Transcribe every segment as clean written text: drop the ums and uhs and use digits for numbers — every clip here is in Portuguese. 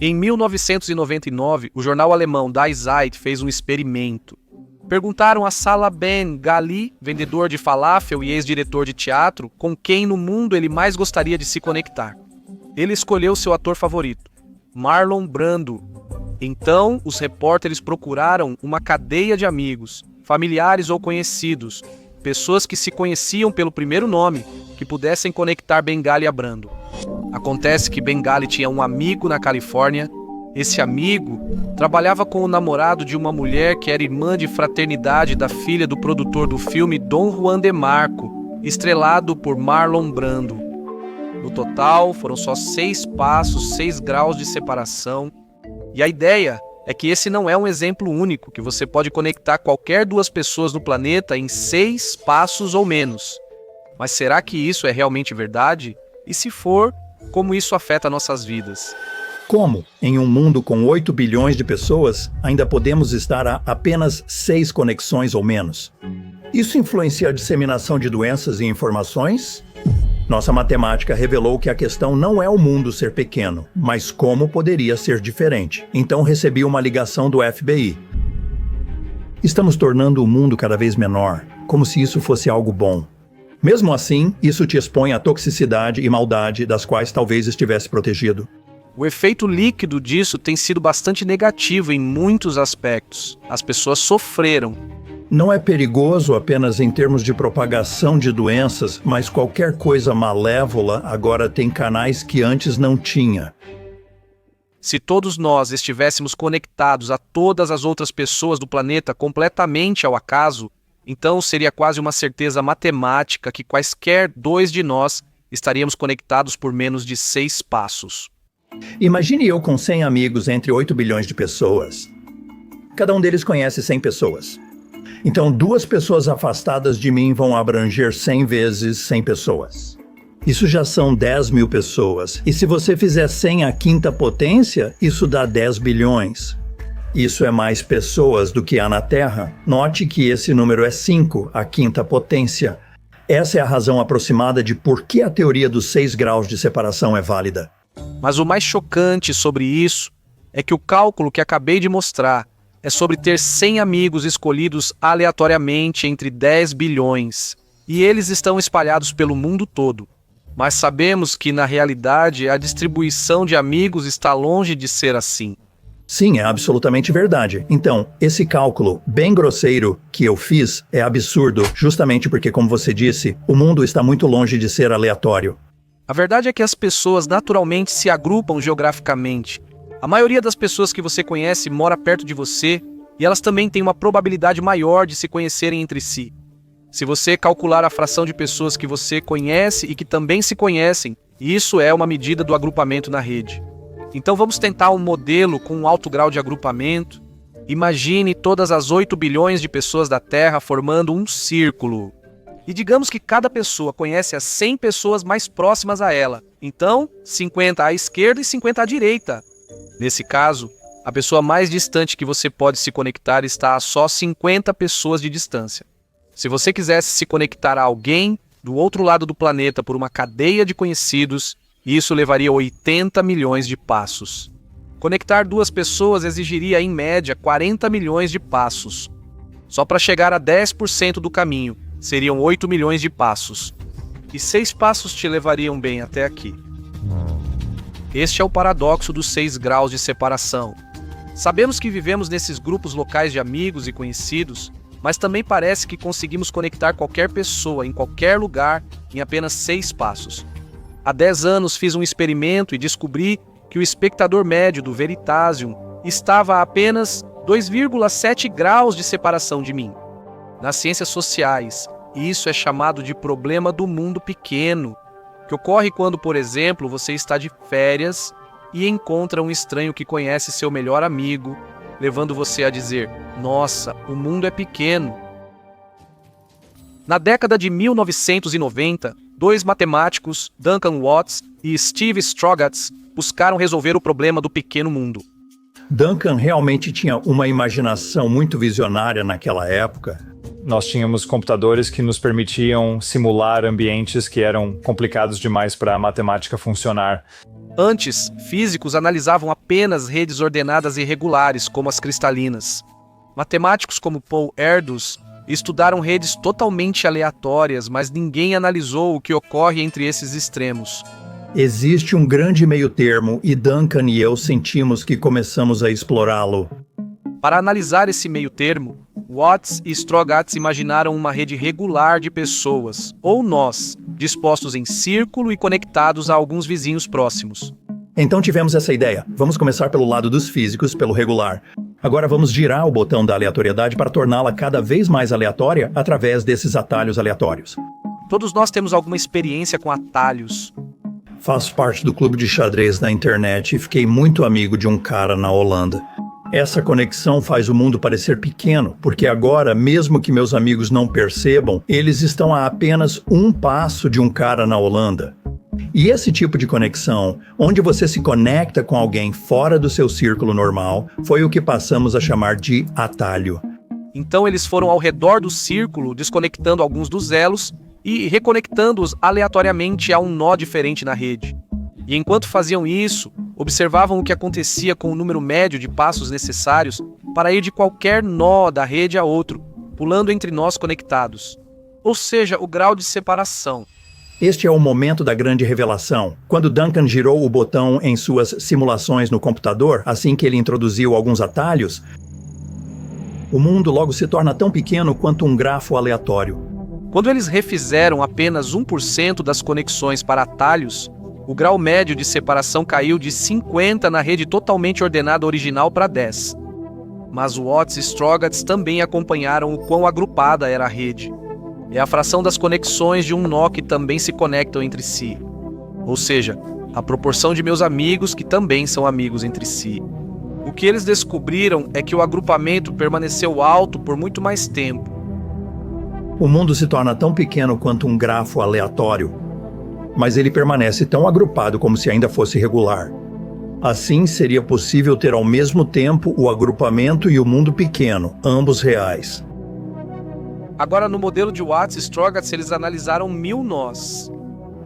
Em 1999, o jornal alemão Die Zeit fez um experimento. Perguntaram a Salah Ben Ghali, vendedor de falafel e ex-diretor de teatro, com quem no mundo ele mais gostaria de se conectar. Ele escolheu seu ator favorito, Marlon Brando. Então, os repórteres procuraram uma cadeia de amigos, familiares ou conhecidos, pessoas que se conheciam pelo primeiro nome, que pudessem conectar Ben Ghali a Brando. Acontece que Ben Ghali tinha um amigo na Califórnia. Esse amigo trabalhava com o namorado de uma mulher que era irmã de fraternidade da filha do produtor do filme Dom Juan de Marco, estrelado por Marlon Brando. No total, foram só 6 passos, 6 graus de separação. E a ideia é que esse não é um exemplo único, que você pode conectar qualquer 2 pessoas no planeta em 6 passos ou menos. Mas será que isso é realmente verdade? E se for, como isso afeta nossas vidas? Como, em um mundo com 8 bilhões de pessoas, ainda podemos estar a apenas 6 conexões ou menos? Isso influencia a disseminação de doenças e informações? Nossa matemática revelou que a questão não é o mundo ser pequeno, mas como poderia ser diferente. Então recebi uma ligação do FBI. Estamos tornando o mundo cada vez menor, como se isso fosse algo bom. Mesmo assim, isso te expõe à toxicidade e maldade das quais talvez estivesse protegido. O efeito líquido disso tem sido bastante negativo em muitos aspectos. As pessoas sofreram. Não é perigoso apenas em termos de propagação de doenças, mas qualquer coisa malévola agora tem canais que antes não tinha. Se todos nós estivéssemos conectados a todas as outras pessoas do planeta completamente ao acaso, então seria quase uma certeza matemática que quaisquer 2 de nós estaríamos conectados por menos de 6 passos. Imagine eu com 100 amigos entre 8 bilhões de pessoas. Cada um deles conhece 100 pessoas. Então, 2 pessoas afastadas de mim vão abranger 100 vezes 100 pessoas. Isso já são 10 mil pessoas. E se você fizer 100 à quinta potência, isso dá 10 bilhões. Isso é mais pessoas do que há na Terra. Note que esse número é 5 à quinta potência. Essa é a razão aproximada de por que a teoria dos 6 graus de separação é válida. Mas o mais chocante sobre isso é que o cálculo que acabei de mostrar é sobre ter 100 amigos escolhidos aleatoriamente entre 10 bilhões. E eles estão espalhados pelo mundo todo. Mas sabemos que, na realidade, a distribuição de amigos está longe de ser assim. Sim, é absolutamente verdade. Então, esse cálculo bem grosseiro que eu fiz é absurdo, justamente porque, como você disse, o mundo está muito longe de ser aleatório. A verdade é que as pessoas naturalmente se agrupam geograficamente. A maioria das pessoas que você conhece mora perto de você e elas também têm uma probabilidade maior de se conhecerem entre si. Se você calcular a fração de pessoas que você conhece e que também se conhecem, isso é uma medida do agrupamento na rede. Então vamos tentar um modelo com um alto grau de agrupamento. Imagine todas as 8 bilhões de pessoas da Terra formando um círculo. E digamos que cada pessoa conhece as 100 pessoas mais próximas a ela. Então, 50 à esquerda e 50 à direita. Nesse caso, a pessoa mais distante que você pode se conectar está a só 50 pessoas de distância. Se você quisesse se conectar a alguém do outro lado do planeta por uma cadeia de conhecidos, isso levaria 80 milhões de passos. Conectar 2 pessoas exigiria, em média, 40 milhões de passos. Só para chegar a 10% do caminho, seriam 8 milhões de passos. E 6 passos te levariam bem até aqui. Este é o paradoxo dos 6 graus de separação. Sabemos que vivemos nesses grupos locais de amigos e conhecidos, mas também parece que conseguimos conectar qualquer pessoa, em qualquer lugar, em apenas 6 passos. Há 10 anos fiz um experimento e descobri que o espectador médio do Veritasium estava a apenas 2,7 graus de separação de mim. Nas ciências sociais, isso é chamado de problema do mundo pequeno, que ocorre quando, por exemplo, você está de férias e encontra um estranho que conhece seu melhor amigo, levando você a dizer: "Nossa, o mundo é pequeno." Na década de 1990, 2 matemáticos, Duncan Watts e Steve Strogatz, buscaram resolver o problema do pequeno mundo. Duncan realmente tinha uma imaginação muito visionária naquela época. Nós tínhamos computadores que nos permitiam simular ambientes que eram complicados demais para a matemática funcionar. Antes, físicos analisavam apenas redes ordenadas e regulares, como as cristalinas. Matemáticos como Paul Erdős estudaram redes totalmente aleatórias, mas ninguém analisou o que ocorre entre esses extremos. Existe um grande meio-termo e Duncan e eu sentimos que começamos a explorá-lo. Para analisar esse meio-termo, Watts e Strogatz imaginaram uma rede regular de pessoas, ou nós, dispostos em círculo e conectados a alguns vizinhos próximos. Então tivemos essa ideia. Vamos começar pelo lado dos físicos, pelo regular. Agora vamos girar o botão da aleatoriedade para torná-la cada vez mais aleatória através desses atalhos aleatórios. Todos nós temos alguma experiência com atalhos. Faço parte do clube de xadrez da internet e fiquei muito amigo de um cara na Holanda. Essa conexão faz o mundo parecer pequeno, porque agora, mesmo que meus amigos não percebam, eles estão a apenas um passo de um cara na Holanda. E esse tipo de conexão, onde você se conecta com alguém fora do seu círculo normal, foi o que passamos a chamar de atalho. Então eles foram ao redor do círculo, desconectando alguns dos elos e reconectando-os aleatoriamente a um nó diferente na rede. E enquanto faziam isso, observavam o que acontecia com o número médio de passos necessários para ir de qualquer nó da rede a outro, pulando entre nós conectados. Ou seja, o grau de separação. Este é o momento da grande revelação. Quando Duncan girou o botão em suas simulações no computador, assim que ele introduziu alguns atalhos, o mundo logo se torna tão pequeno quanto um grafo aleatório. Quando eles refizeram apenas 1% das conexões para atalhos, o grau médio de separação caiu de 50 na rede totalmente ordenada original para 10. Mas Watts e Strogatz também acompanharam o quão agrupada era a rede. É a fração das conexões de um nó que também se conectam entre si. Ou seja, a proporção de meus amigos que também são amigos entre si. O que eles descobriram é que o agrupamento permaneceu alto por muito mais tempo. O mundo se torna tão pequeno quanto um grafo aleatório, mas ele permanece tão agrupado como se ainda fosse regular. Assim, seria possível ter ao mesmo tempo o agrupamento e o mundo pequeno, ambos reais. Agora, no modelo de Watts e Strogatz, eles analisaram 1000 nós.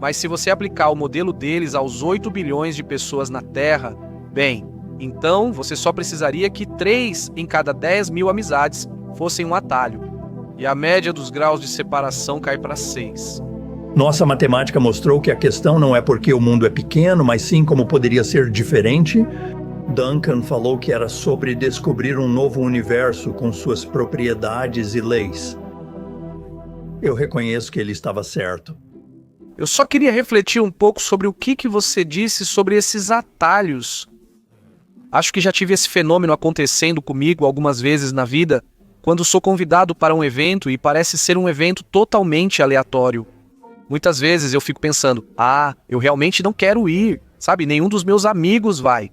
Mas se você aplicar o modelo deles aos 8 bilhões de pessoas na Terra, bem, então você só precisaria que 3 em cada 10 mil amizades fossem um atalho. E a média dos graus de separação cai para 6. Nossa matemática mostrou que a questão não é porque o mundo é pequeno, mas sim como poderia ser diferente. Duncan falou que era sobre descobrir um novo universo com suas propriedades e leis. Eu reconheço que ele estava certo. Eu só queria refletir um pouco sobre o que você disse sobre esses atalhos. Acho que já tive esse fenômeno acontecendo comigo algumas vezes na vida, quando sou convidado para um evento e parece ser um evento totalmente aleatório. Muitas vezes eu fico pensando, eu realmente não quero ir, sabe? Nenhum dos meus amigos vai.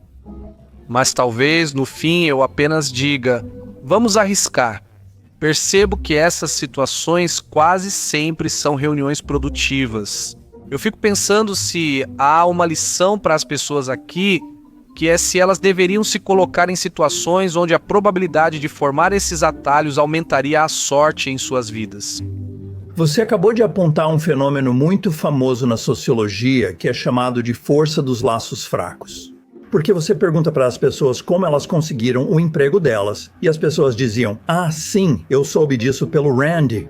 Mas talvez, no fim, eu apenas diga, vamos arriscar. Percebo que essas situações quase sempre são reuniões produtivas. Eu fico pensando se há uma lição para as pessoas aqui, que é se elas deveriam se colocar em situações onde a probabilidade de formar esses atalhos aumentaria a sorte em suas vidas. Você acabou de apontar um fenômeno muito famoso na sociologia, que é chamado de força dos laços fracos. Porque você pergunta para as pessoas como elas conseguiram o emprego delas, e as pessoas diziam, sim, eu soube disso pelo Randy.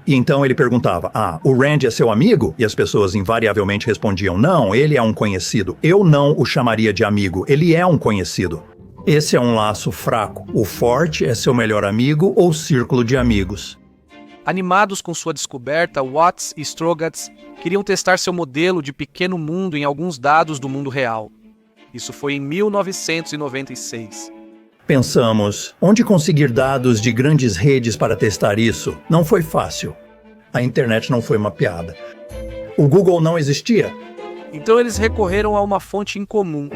E então ele perguntava, o Randy é seu amigo? E as pessoas invariavelmente respondiam, não, ele é um conhecido. Eu não o chamaria de amigo, ele é um conhecido. Esse é um laço fraco. O forte é seu melhor amigo ou círculo de amigos. Animados com sua descoberta, Watts e Strogatz queriam testar seu modelo de pequeno mundo em alguns dados do mundo real. Isso foi em 1996. Pensamos, onde conseguir dados de grandes redes para testar isso? Não foi fácil. A internet não foi mapeada. O Google não existia. Então eles recorreram a uma fonte incomum.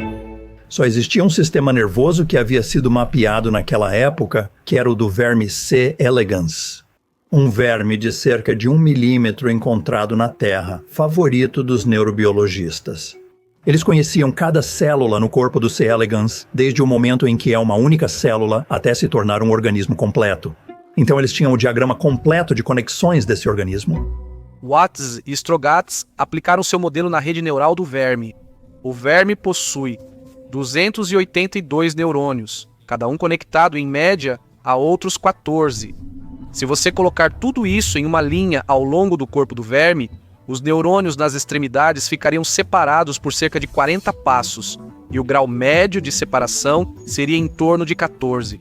Só existia um sistema nervoso que havia sido mapeado naquela época, que era o do verme C. elegans. Um verme de cerca de 1 milímetro encontrado na Terra, favorito dos neurobiologistas. Eles conheciam cada célula no corpo do C. elegans, desde o momento em que é uma única célula até se tornar um organismo completo. Então eles tinham o diagrama completo de conexões desse organismo. Watts e Strogatz aplicaram seu modelo na rede neural do verme. O verme possui 282 neurônios, cada um conectado em média a outros 14. Se você colocar tudo isso em uma linha ao longo do corpo do verme, os neurônios nas extremidades ficariam separados por cerca de 40 passos, e o grau médio de separação seria em torno de 14.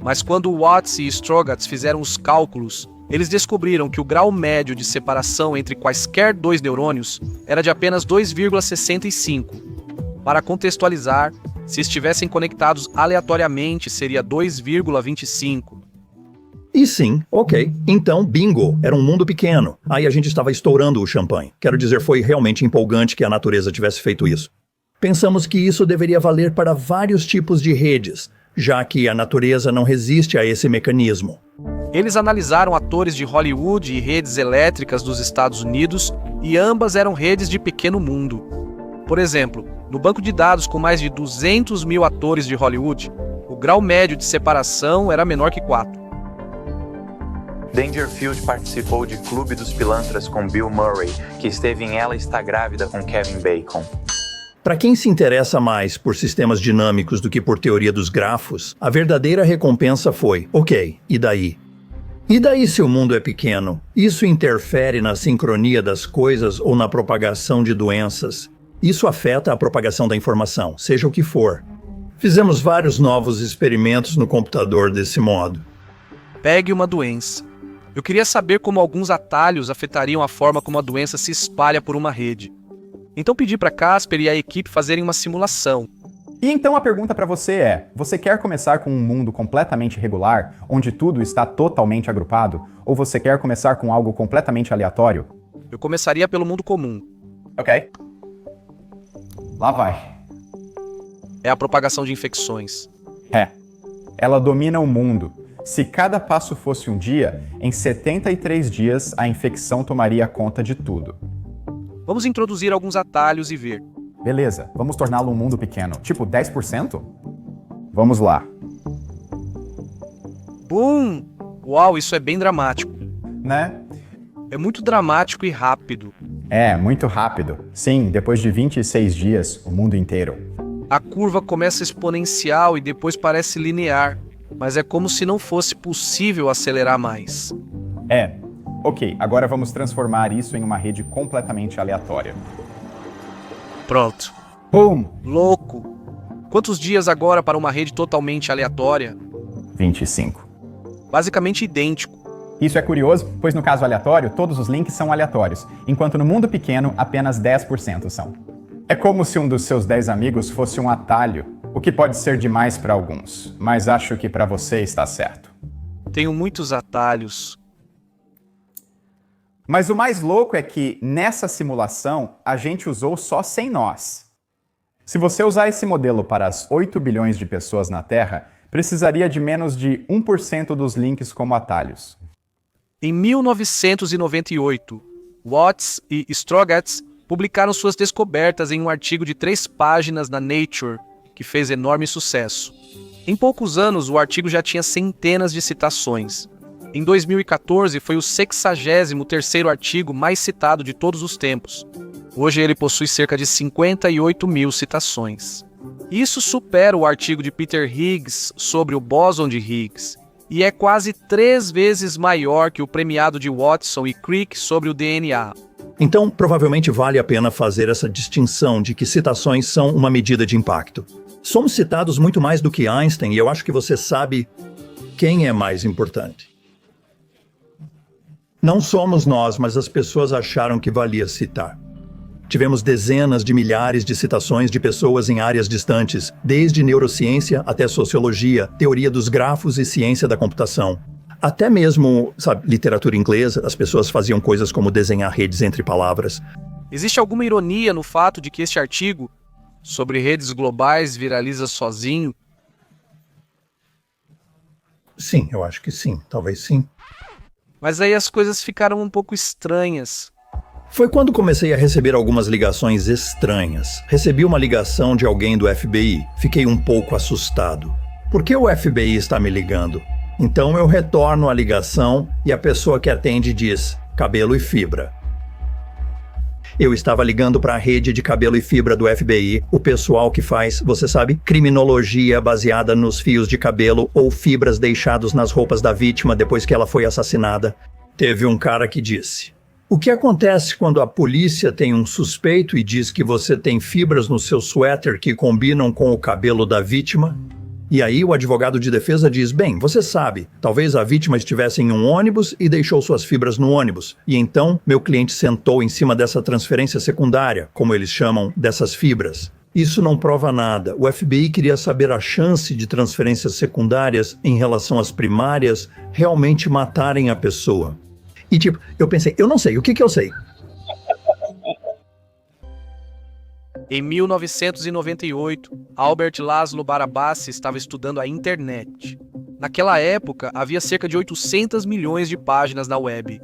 Mas quando Watts e Strogatz fizeram os cálculos, eles descobriram que o grau médio de separação entre quaisquer dois neurônios era de apenas 2,65. Para contextualizar, se estivessem conectados aleatoriamente, seria 2,25. E sim, ok. Então, bingo, era um mundo pequeno. Aí a gente estava estourando o champanhe. Quero dizer, foi realmente empolgante que a natureza tivesse feito isso. Pensamos que isso deveria valer para vários tipos de redes, já que a natureza não resiste a esse mecanismo. Eles analisaram atores de Hollywood e redes elétricas dos Estados Unidos, e ambas eram redes de pequeno mundo. Por exemplo, no banco de dados com mais de 200 mil atores de Hollywood, o grau médio de separação era menor que 4. Dangerfield participou de Clube dos Pilantras com Bill Murray, que esteve em Ela Está Grávida com Kevin Bacon. Para quem se interessa mais por sistemas dinâmicos do que por teoria dos grafos, a verdadeira recompensa foi, ok, e daí? E daí se o mundo é pequeno? Isso interfere na sincronia das coisas ou na propagação de doenças? Isso afeta a propagação da informação, seja o que for. Fizemos vários novos experimentos no computador desse modo. Pegue uma doença. Eu queria saber como alguns atalhos afetariam a forma como a doença se espalha por uma rede. Então pedi para Casper e a equipe fazerem uma simulação. E então a pergunta para você é: você quer começar com um mundo completamente regular, onde tudo está totalmente agrupado, ou você quer começar com algo completamente aleatório? Eu começaria pelo mundo comum. Ok. Lá vai. É a propagação de infecções. Ela domina o mundo. Se cada passo fosse um dia, em 73 dias a infecção tomaria conta de tudo. Vamos introduzir alguns atalhos e ver. Beleza, vamos torná-lo um mundo pequeno, tipo 10%? Vamos lá. Boom! Uau, isso é bem dramático. Né? É muito dramático e rápido. É, muito rápido. Sim, depois de 26 dias, o mundo inteiro. A curva começa exponencial e depois parece linear, mas é como se não fosse possível acelerar mais. Ok, agora vamos transformar isso em uma rede completamente aleatória. Pronto. Boom! Louco! Quantos dias agora para uma rede totalmente aleatória? 25. Basicamente idêntico. Isso é curioso, pois no caso aleatório, todos os links são aleatórios, enquanto no mundo pequeno, apenas 10% são. É como se um dos seus 10 amigos fosse um atalho, o que pode ser demais para alguns, mas acho que para você está certo. Tenho muitos atalhos. Mas o mais louco é que, nessa simulação, a gente usou só 100 nós. Se você usar esse modelo para as 8 bilhões de pessoas na Terra, precisaria de menos de 1% dos links como atalhos. Em 1998, Watts e Strogatz publicaram suas descobertas em um artigo de 3 páginas na Nature, que fez enorme sucesso. Em poucos anos, o artigo já tinha centenas de citações. Em 2014, foi o 63º artigo mais citado de todos os tempos. Hoje ele possui cerca de 58 mil citações. Isso supera o artigo de Peter Higgs sobre o bóson de Higgs, e é quase 3 vezes maior que o premiado de Watson e Crick sobre o DNA. Então, provavelmente vale a pena fazer essa distinção de que citações são uma medida de impacto. Somos citados muito mais do que Einstein, e eu acho que você sabe quem é mais importante. Não somos nós, mas as pessoas acharam que valia citar. Tivemos dezenas de milhares de citações de pessoas em áreas distantes, desde neurociência até sociologia, teoria dos grafos e ciência da computação. Até mesmo, literatura inglesa, as pessoas faziam coisas como desenhar redes entre palavras. Existe alguma ironia no fato de que este artigo sobre redes globais viraliza sozinho? Sim, eu acho que sim, talvez sim. Mas aí as coisas ficaram um pouco estranhas. Foi quando comecei a receber algumas ligações estranhas. Recebi uma ligação de alguém do FBI. Fiquei um pouco assustado. Por que o FBI está me ligando? Então eu retorno a ligação e a pessoa que atende diz: cabelo e fibra. Eu estava ligando para a rede de cabelo e fibra do FBI, o pessoal que faz, você sabe, criminologia baseada nos fios de cabelo ou fibras deixados nas roupas da vítima depois que ela foi assassinada. Teve um cara que disse: o que acontece quando a polícia tem um suspeito e diz que você tem fibras no seu suéter que combinam com o cabelo da vítima? E aí o advogado de defesa diz: bem, você sabe, talvez a vítima estivesse em um ônibus e deixou suas fibras no ônibus. E então meu cliente sentou em cima dessa transferência secundária, como eles chamam, dessas fibras. Isso não prova nada. O FBI queria saber a chance de transferências secundárias em relação às primárias realmente matarem a pessoa. E tipo, eu pensei, eu não sei, o que eu sei? Em 1998, Albert Laszlo Barabasi estava estudando a internet. Naquela época, havia cerca de 800 milhões de páginas na web.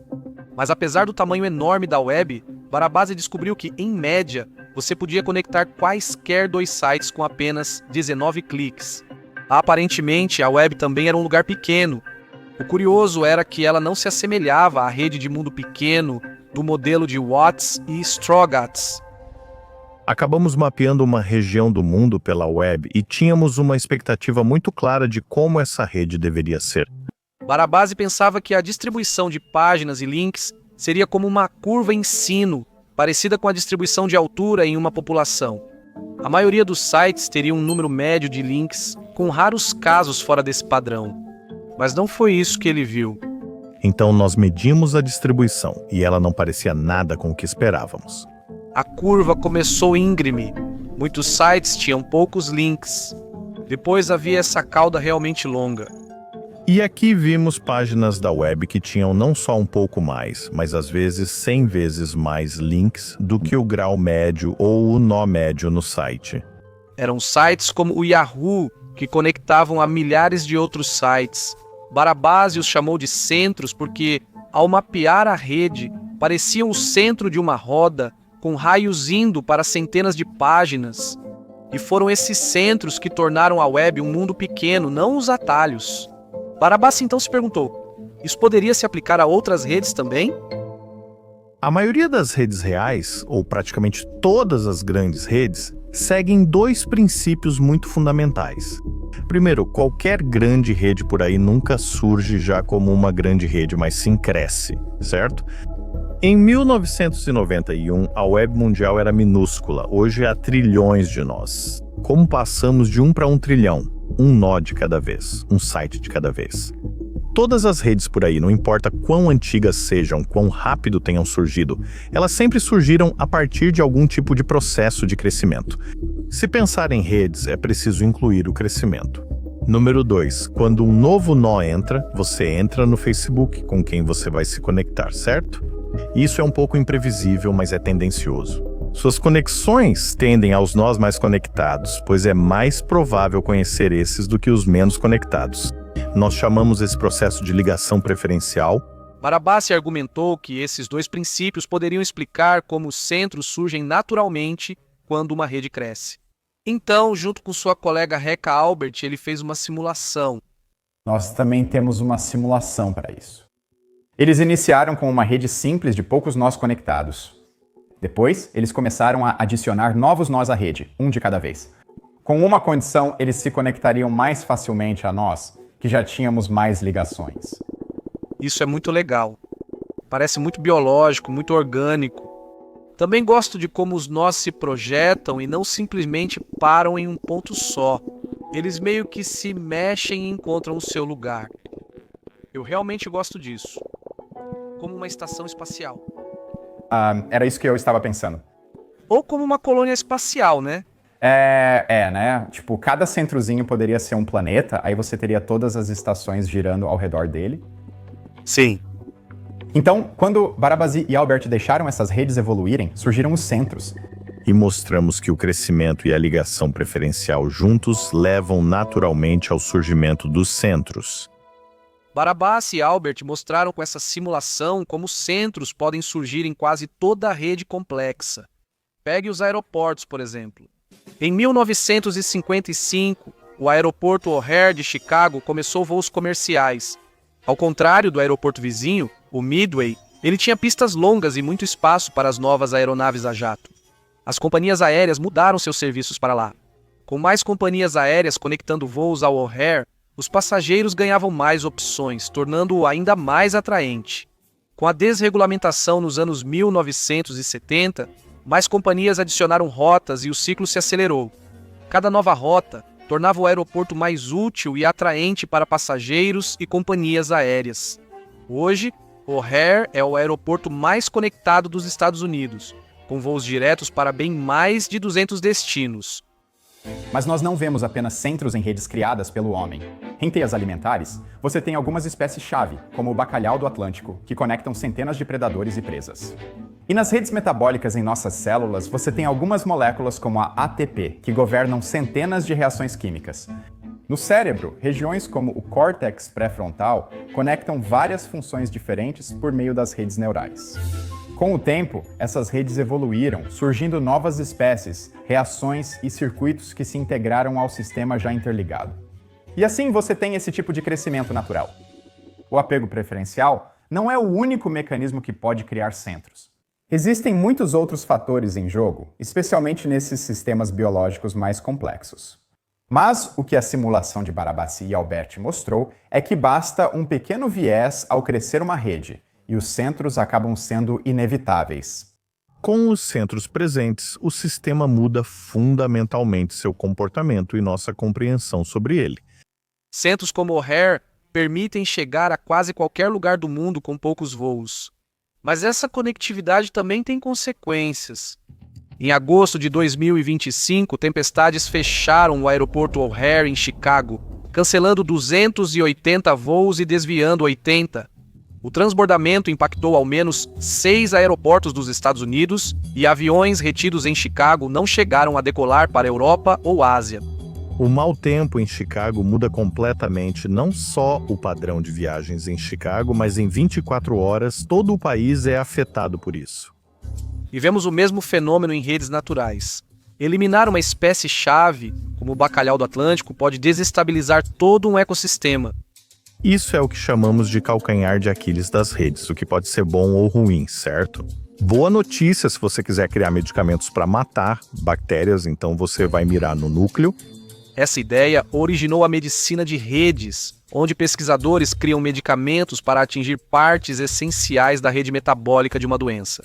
Mas apesar do tamanho enorme da web, Barabasi descobriu que, em média, você podia conectar quaisquer dois sites com apenas 19 cliques. Aparentemente, a web também era um lugar pequeno. O curioso era que ela não se assemelhava à rede de mundo pequeno do modelo de Watts e Strogatz. Acabamos mapeando uma região do mundo pela web e tínhamos uma expectativa muito clara de como essa rede deveria ser. Barabasi pensava que a distribuição de páginas e links seria como uma curva em sino, parecida com a distribuição de altura em uma população. A maioria dos sites teria um número médio de links, com raros casos fora desse padrão. Mas não foi isso que ele viu. Então nós medimos a distribuição e ela não parecia nada com o que esperávamos. A curva começou íngreme. Muitos sites tinham poucos links. Depois havia essa cauda realmente longa. E aqui vimos páginas da web que tinham não só um pouco mais, mas às vezes 100 vezes mais links do que o grau médio ou o nó médio no site. Eram sites como o Yahoo, que conectavam a milhares de outros sites. Barabasi os chamou de centros porque, ao mapear a rede, pareciam o centro de uma roda, com raios indo para centenas de páginas. E foram esses centros que tornaram a web um mundo pequeno, não os atalhos. Barabasi então se perguntou: isso poderia se aplicar a outras redes também? A maioria das redes reais, ou praticamente todas as grandes redes, seguem dois princípios muito fundamentais. Primeiro, qualquer grande rede por aí nunca surge já como uma grande rede, mas sim cresce, certo? Em 1991, a web mundial era minúscula, hoje há trilhões de nós. Como passamos de 1 para 1 trilhão? Um nó de cada vez, um site de cada vez. Todas as redes por aí, não importa quão antigas sejam, quão rápido tenham surgido, elas sempre surgiram a partir de algum tipo de processo de crescimento. Se pensar em redes, é preciso incluir o crescimento. Número 2, quando um novo nó entra, você entra no Facebook com quem você vai se conectar, certo? Isso é um pouco imprevisível, mas é tendencioso. Suas conexões tendem aos nós mais conectados, pois é mais provável conhecer esses do que os menos conectados. Nós chamamos esse processo de ligação preferencial. Barabasi argumentou que esses dois princípios poderiam explicar como os centros surgem naturalmente quando uma rede cresce. Então, junto com sua colega Rekha Albert, ele fez uma simulação. Nós também temos uma simulação para isso. Eles iniciaram com uma rede simples de poucos nós conectados. Depois, eles começaram a adicionar novos nós à rede, um de cada vez. Com uma condição, eles se conectariam mais facilmente a nós, que já tínhamos mais ligações. Isso é muito legal. Parece muito biológico, muito orgânico. Também gosto de como os nós se projetam e não simplesmente param em um ponto só. Eles meio que se mexem e encontram o seu lugar. Eu realmente gosto disso. Como uma estação espacial. Era isso que eu estava pensando. Ou como uma colônia espacial, né? Né? Tipo, cada centrozinho poderia ser um planeta, aí você teria todas as estações girando ao redor dele. Sim. Então, quando Barabasi e Albert deixaram essas redes evoluírem, surgiram os centros. E mostramos que o crescimento e a ligação preferencial juntos levam naturalmente ao surgimento dos centros. Barabasi e Albert mostraram com essa simulação como centros podem surgir em quase toda a rede complexa. Pegue os aeroportos, por exemplo. Em 1955, o aeroporto O'Hare de Chicago começou voos comerciais. Ao contrário do aeroporto vizinho, o Midway, ele tinha pistas longas e muito espaço para as novas aeronaves a jato. As companhias aéreas mudaram seus serviços para lá. Com mais companhias aéreas conectando voos ao O'Hare, os passageiros ganhavam mais opções, tornando-o ainda mais atraente. Com a desregulamentação nos anos 1970, mais companhias adicionaram rotas e o ciclo se acelerou. Cada nova rota tornava o aeroporto mais útil e atraente para passageiros e companhias aéreas. Hoje, O'Hare é o aeroporto mais conectado dos Estados Unidos, com voos diretos para bem mais de 200 destinos. Mas nós não vemos apenas centros em redes criadas pelo homem. Em teias alimentares, você tem algumas espécies-chave, como o bacalhau do Atlântico, que conectam centenas de predadores e presas. E nas redes metabólicas em nossas células, você tem algumas moléculas como a ATP, que governam centenas de reações químicas. No cérebro, regiões como o córtex pré-frontal conectam várias funções diferentes por meio das redes neurais. Com o tempo, essas redes evoluíram, surgindo novas espécies, reações e circuitos que se integraram ao sistema já interligado. E assim você tem esse tipo de crescimento natural. O apego preferencial não é o único mecanismo que pode criar centros. Existem muitos outros fatores em jogo, especialmente nesses sistemas biológicos mais complexos. Mas o que a simulação de Barabasi e Alberti mostrou é que basta um pequeno viés ao crescer uma rede, e os centros acabam sendo inevitáveis. Com os centros presentes, o sistema muda fundamentalmente seu comportamento e nossa compreensão sobre ele. Centros como O'Hare permitem chegar a quase qualquer lugar do mundo com poucos voos. Mas essa conectividade também tem consequências. Em agosto de 2025, tempestades fecharam o aeroporto O'Hare em Chicago, cancelando 280 voos e desviando 80. O transbordamento impactou ao menos 6 aeroportos dos Estados Unidos e aviões retidos em Chicago não chegaram a decolar para a Europa ou Ásia. O mau tempo em Chicago muda completamente não só o padrão de viagens em Chicago, mas em 24 horas todo o país é afetado por isso. E vemos o mesmo fenômeno em redes naturais. Eliminar uma espécie-chave, como o bacalhau do Atlântico, pode desestabilizar todo um ecossistema. Isso é o que chamamos de calcanhar de Aquiles das redes, o que pode ser bom ou ruim, certo? Boa notícia se você quiser criar medicamentos para matar bactérias, então você vai mirar no núcleo. Essa ideia originou a medicina de redes, onde pesquisadores criam medicamentos para atingir partes essenciais da rede metabólica de uma doença.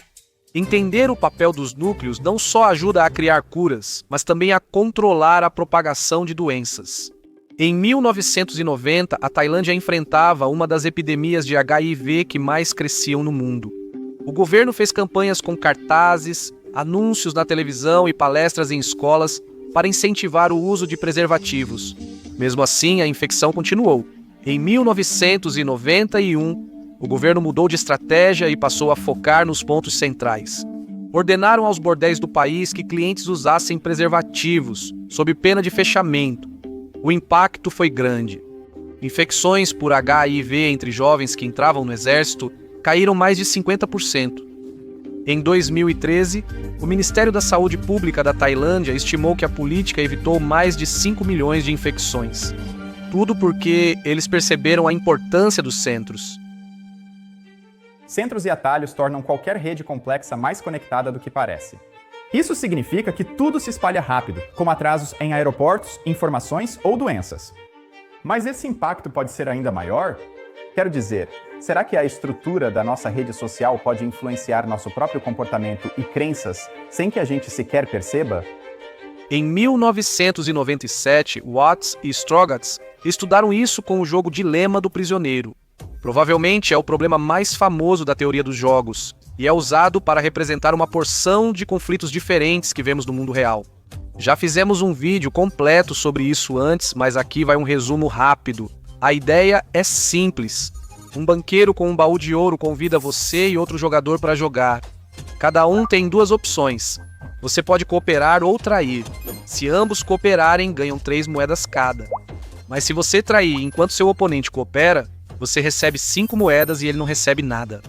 Entender o papel dos núcleos não só ajuda a criar curas, mas também a controlar a propagação de doenças. Em 1990, a Tailândia enfrentava uma das epidemias de HIV que mais cresciam no mundo. O governo fez campanhas com cartazes, anúncios na televisão e palestras em escolas para incentivar o uso de preservativos. Mesmo assim, a infecção continuou. Em 1991, o governo mudou de estratégia e passou a focar nos pontos centrais. Ordenaram aos bordéis do país que clientes usassem preservativos, sob pena de fechamento. O impacto foi grande. Infecções por HIV entre jovens que entravam no exército caíram mais de 50%. Em 2013, o Ministério da Saúde Pública da Tailândia estimou que a política evitou mais de 5 milhões de infecções. Tudo porque eles perceberam a importância dos centros. Centros e atalhos tornam qualquer rede complexa mais conectada do que parece. Isso significa que tudo se espalha rápido, como atrasos em aeroportos, informações ou doenças. Mas esse impacto pode ser ainda maior? Quero dizer, será que a estrutura da nossa rede social pode influenciar nosso próprio comportamento e crenças sem que a gente sequer perceba? Em 1997, Watts e Strogatz estudaram isso com o jogo Dilema do Prisioneiro. Provavelmente é o problema mais famoso da teoria dos jogos, e é usado para representar uma porção de conflitos diferentes que vemos no mundo real. Já fizemos um vídeo completo sobre isso antes, mas aqui vai um resumo rápido. A ideia é simples. Um banqueiro com um baú de ouro convida você e outro jogador para jogar. Cada um tem 2 opções. Você pode cooperar ou trair. Se ambos cooperarem, ganham 3 moedas cada. Mas se você trair enquanto seu oponente coopera, você recebe 5 moedas e ele não recebe nada.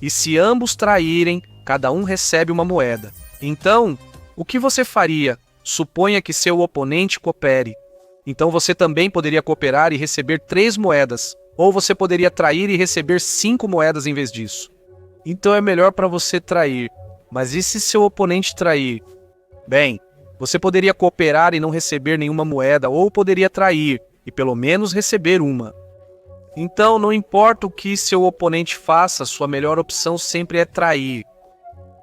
E se ambos traírem, cada um recebe uma moeda. Então, o que você faria? Suponha que seu oponente coopere. Então você também poderia cooperar e receber 3 moedas, ou você poderia trair e receber 5 moedas em vez disso. Então é melhor para você trair. Mas e se seu oponente trair? Bem, você poderia cooperar e não receber nenhuma moeda, ou poderia trair e pelo menos receber uma. Então, não importa o que seu oponente faça, sua melhor opção sempre é trair.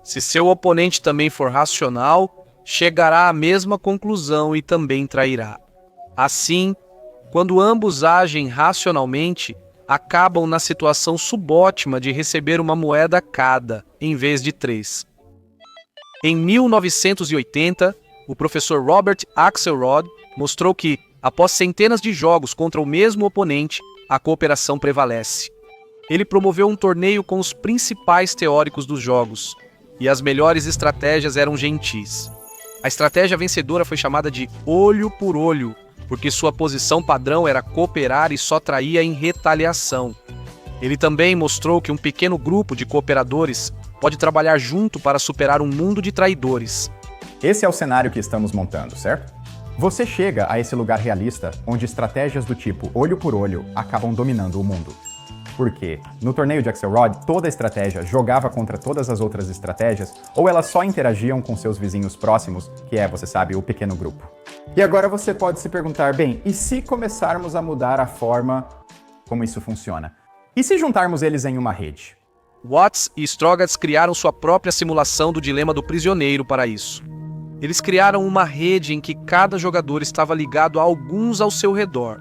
Se seu oponente também for racional, chegará à mesma conclusão e também trairá. Assim, quando ambos agem racionalmente, acabam na situação subótima de receber uma moeda cada, em vez de 3. Em 1980, o professor Robert Axelrod mostrou que, após centenas de jogos contra o mesmo oponente, a cooperação prevalece. Ele promoveu um torneio com os principais teóricos dos jogos, e as melhores estratégias eram gentis. A estratégia vencedora foi chamada de olho por olho, porque sua posição padrão era cooperar e só traía em retaliação. Ele também mostrou que um pequeno grupo de cooperadores pode trabalhar junto para superar um mundo de traidores. Esse é o cenário que estamos montando, certo? Você chega a esse lugar realista onde estratégias do tipo olho por olho acabam dominando o mundo. Porque, no torneio de Axelrod, toda estratégia jogava contra todas as outras estratégias, ou elas só interagiam com seus vizinhos próximos, que é, você sabe, o pequeno grupo. E agora você pode se perguntar, bem, e se começarmos a mudar a forma como isso funciona? E se juntarmos eles em uma rede? Watts e Strogatz criaram sua própria simulação do dilema do prisioneiro para isso. Eles criaram uma rede em que cada jogador estava ligado a alguns ao seu redor.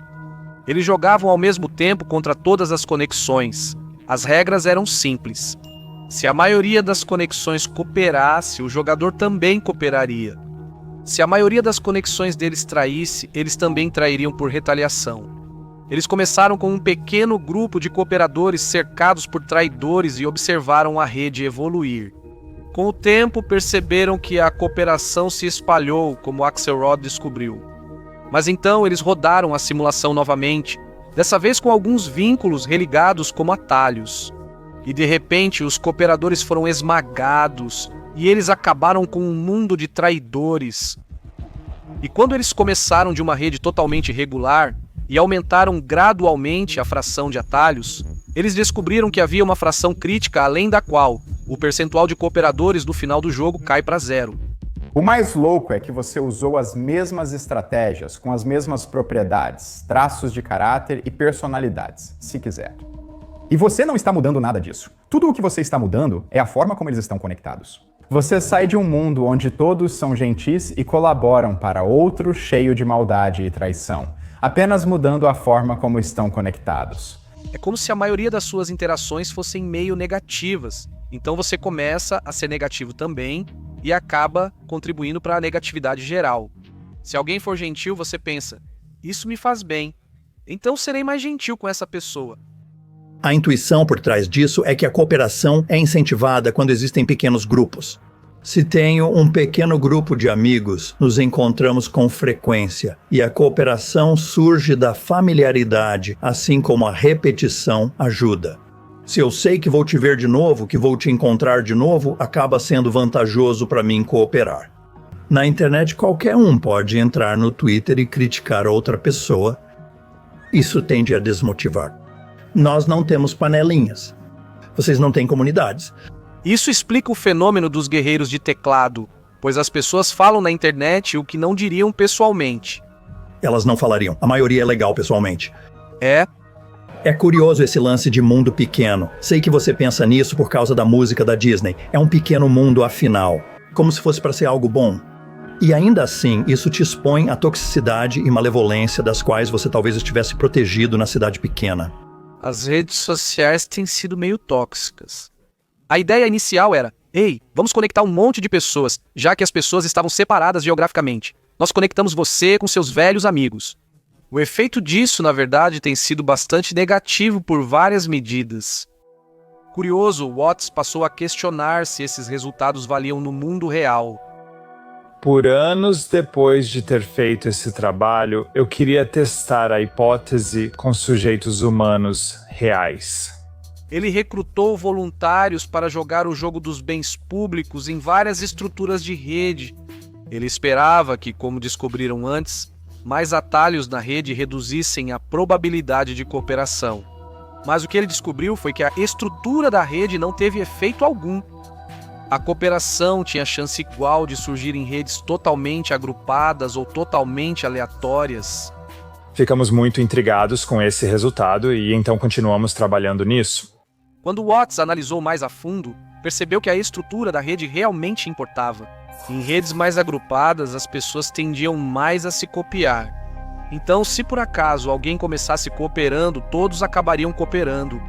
Eles jogavam ao mesmo tempo contra todas as conexões. As regras eram simples. Se a maioria das conexões cooperasse, o jogador também cooperaria. Se a maioria das conexões deles traísse, eles também trairiam por retaliação. Eles começaram com um pequeno grupo de cooperadores cercados por traidores e observaram a rede evoluir. Com o tempo, perceberam que a cooperação se espalhou, como Axelrod descobriu. Mas então eles rodaram a simulação novamente, dessa vez com alguns vínculos religados como atalhos. E de repente os cooperadores foram esmagados e eles acabaram com um mundo de traidores. E quando eles começaram de uma rede totalmente regular e aumentaram gradualmente a fração de atalhos, eles descobriram que havia uma fração crítica além da qual o percentual de cooperadores no final do jogo cai para 0. O mais louco é que você usou as mesmas estratégias, com as mesmas propriedades, traços de caráter e personalidades, se quiser. E você não está mudando nada disso. Tudo o que você está mudando é a forma como eles estão conectados. Você sai de um mundo onde todos são gentis e colaboram para outro cheio de maldade e traição, apenas mudando a forma como estão conectados. É como se a maioria das suas interações fossem meio negativas. Então você começa a ser negativo também e acaba contribuindo para a negatividade geral. Se alguém for gentil, você pensa, isso me faz bem, então serei mais gentil com essa pessoa. A intuição por trás disso é que a cooperação é incentivada quando existem pequenos grupos. Se tenho um pequeno grupo de amigos, nos encontramos com frequência e a cooperação surge da familiaridade, assim como a repetição ajuda. Se eu sei que vou te ver de novo, que vou te encontrar de novo, acaba sendo vantajoso para mim cooperar. Na internet, qualquer um pode entrar no Twitter e criticar outra pessoa. Isso tende a desmotivar. Nós não temos panelinhas. Vocês não têm comunidades. Isso explica o fenômeno dos guerreiros de teclado, pois as pessoas falam na internet o que não diriam pessoalmente. Elas não falariam. A maioria é legal pessoalmente. É curioso esse lance de mundo pequeno. Sei que você pensa nisso por causa da música da Disney. É um pequeno mundo afinal. Como se fosse para ser algo bom. E ainda assim, isso te expõe à toxicidade e malevolência das quais você talvez estivesse protegido na cidade pequena. As redes sociais têm sido meio tóxicas. A ideia inicial era, ei, vamos conectar um monte de pessoas, já que as pessoas estavam separadas geograficamente. Nós conectamos você com seus velhos amigos. O efeito disso, na verdade, tem sido bastante negativo por várias medidas. Curioso, Watts passou a questionar se esses resultados valiam no mundo real. Por anos depois de ter feito esse trabalho, eu queria testar a hipótese com sujeitos humanos reais. Ele recrutou voluntários para jogar o jogo dos bens públicos em várias estruturas de rede. Ele esperava que, como descobriram antes, mais atalhos na rede reduzissem a probabilidade de cooperação. Mas o que ele descobriu foi que a estrutura da rede não teve efeito algum. A cooperação tinha chance igual de surgir em redes totalmente agrupadas ou totalmente aleatórias. Ficamos muito intrigados com esse resultado e então continuamos trabalhando nisso. Quando Watts analisou mais a fundo, percebeu que a estrutura da rede realmente importava. Em redes mais agrupadas, as pessoas tendiam mais a se copiar. Então, se por acaso alguém começasse cooperando, todos acabariam cooperando.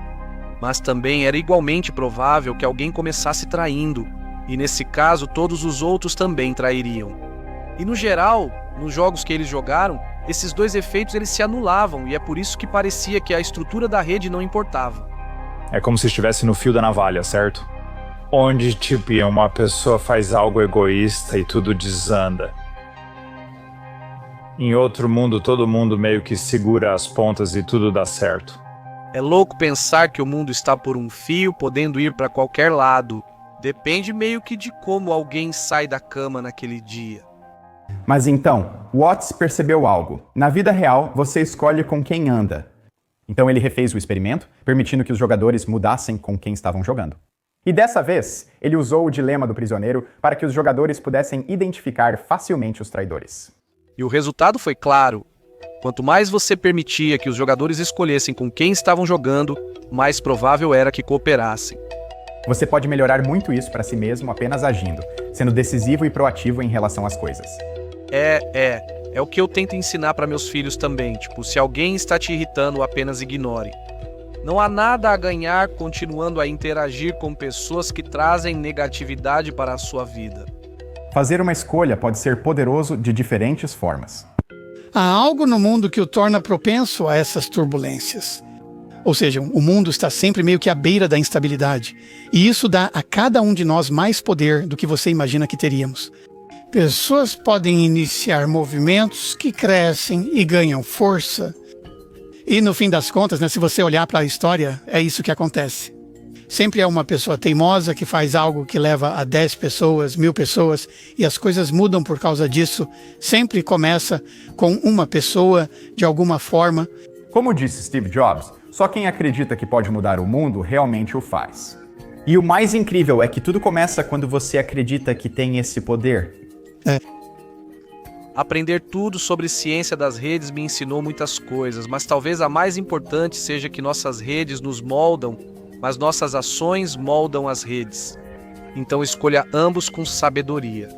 Mas também era igualmente provável que alguém começasse traindo, e nesse caso todos os outros também trairiam. E no geral, nos jogos que eles jogaram, esses dois efeitos eles se anulavam, e é por isso que parecia que a estrutura da rede não importava. É como se estivesse no fio da navalha, certo? Onde, tipo, uma pessoa faz algo egoísta e tudo desanda. Em outro mundo, todo mundo meio que segura as pontas e tudo dá certo. É louco pensar que o mundo está por um fio, podendo ir para qualquer lado. Depende meio que de como alguém sai da cama naquele dia. Mas então, Watts percebeu algo. Na vida real, você escolhe com quem anda. Então ele refez o experimento, permitindo que os jogadores mudassem com quem estavam jogando. E dessa vez, ele usou o dilema do prisioneiro para que os jogadores pudessem identificar facilmente os traidores. E o resultado foi claro. Quanto mais você permitia que os jogadores escolhessem com quem estavam jogando, mais provável era que cooperassem. Você pode melhorar muito isso para si mesmo apenas agindo, sendo decisivo e proativo em relação às coisas. É o que eu tento ensinar para meus filhos também. Tipo, se alguém está te irritando, apenas ignore. Não há nada a ganhar continuando a interagir com pessoas que trazem negatividade para a sua vida. Fazer uma escolha pode ser poderoso de diferentes formas. Há algo no mundo que o torna propenso a essas turbulências. Ou seja, o mundo está sempre meio que à beira da instabilidade. E isso dá a cada um de nós mais poder do que você imagina que teríamos. Pessoas podem iniciar movimentos que crescem e ganham força. E no fim das contas, se você olhar para a história, é isso que acontece. Sempre é uma pessoa teimosa que faz algo que leva a 10 pessoas, 1000 pessoas, e as coisas mudam por causa disso. Sempre começa com uma pessoa, de alguma forma. Como disse Steve Jobs, só quem acredita que pode mudar o mundo realmente o faz. E o mais incrível é que tudo começa quando você acredita que tem esse poder. Aprender tudo sobre ciência das redes me ensinou muitas coisas, mas talvez a mais importante seja que nossas redes nos moldam, mas nossas ações moldam as redes. Então escolha ambos com sabedoria.